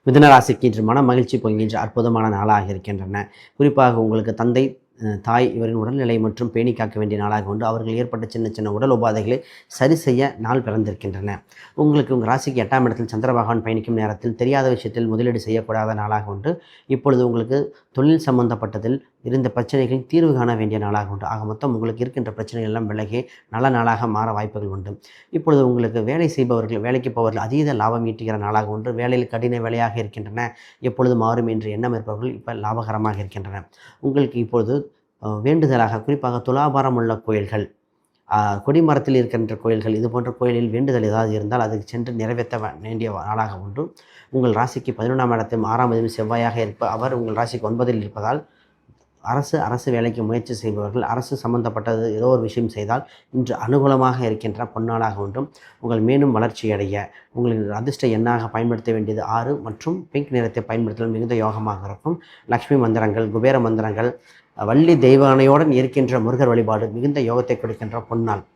மிதுன ராசிக்கு இன்று மன மகிழ்ச்சி பொங்கின்ற அற்புதமான நாளாக இருக்கின்றன. குறிப்பாக உங்களுக்கு தந்தை, தாய் இவரின் உடல்நிலை மற்றும் பேணி காக்க வேண்டிய நாளாக உண்டு. அவர்கள் ஏற்பட்ட சின்ன சின்ன உடல் உபாதைகளை சரி செய்ய நாள் பிறந்திருக்கின்றன. உங்களுக்கு உங்கள் ராசிக்கு 8ஆம் இடத்தில் சந்திர பகவான் பயணிக்கும் நேரத்தில் தெரியாத விஷயத்தில் முதலீடு செய்யக்கூடாத நாளாக உண்டு. இப்பொழுது உங்களுக்கு தொழில் சம்பந்தப்பட்டதில் இருந்த பிரச்சனைகளின் தீர்வு காண வேண்டிய நாளாக உண்டு. ஆக மொத்தம் உங்களுக்கு இருக்கின்ற பிரச்சனைகள் எல்லாம் விலகி நல்ல நாளாக மாற வாய்ப்புகள் உண்டு. இப்பொழுது உங்களுக்கு வேலை செய்பவர்கள், வேலைக்கு போவர்கள் அதீத லாபம் ஈட்டுகிற நாளாக உண்டு. வேலையில் கடின வேலையாக இருக்கின்றன, எப்பொழுது மாறும் என்று எண்ணம் இருப்பவர்கள் இப்போ லாபகரமாக இருக்கின்றன. உங்களுக்கு இப்பொழுது வேண்டுதலாக குறிப்பாக துலாபாரம் உள்ள கோயில்கள், கொடிமரத்தில் இருக்கின்ற கோயில்கள், இது போன்ற கோயிலில் வேண்டுதல் ஏதாவது இருந்தால் அதுக்கு சென்று நிறைவேற்ற வேண்டிய நாளாக உண்டு. உங்கள் ராசிக்கு 11ஆம் இடத்தில் 6ஆம் அதிபதி செவ்வாயாக அவர் உங்கள் ராசிக்கு 9இல் இருப்பதால் அரசு வேலைக்கு முயற்சி செய்பவர்கள், அரசு சம்பந்தப்பட்டது ஏதோ ஒரு விஷயம் செய்தால் இன்று அனுகூலமாக இருக்கின்ற பொன்னாளாக உண்டும். உங்கள் மேலும் வளர்ச்சியடைய உங்களுக்கு அதிர்ஷ்ட எண்ணாக பயன்படுத்த வேண்டியது 6 மற்றும் பிங்க் நிறத்தை பயன்படுத்துவது மிகுந்த யோகமாக இருக்கும். லக்ஷ்மி மந்திரங்கள், குபேர மந்திரங்கள், வள்ளி தெய்வானையுடன் இருக்கின்ற முருகர் வழிபாடு மிகுந்த யோகத்தை கொடுக்கின்ற பொன்னாள்.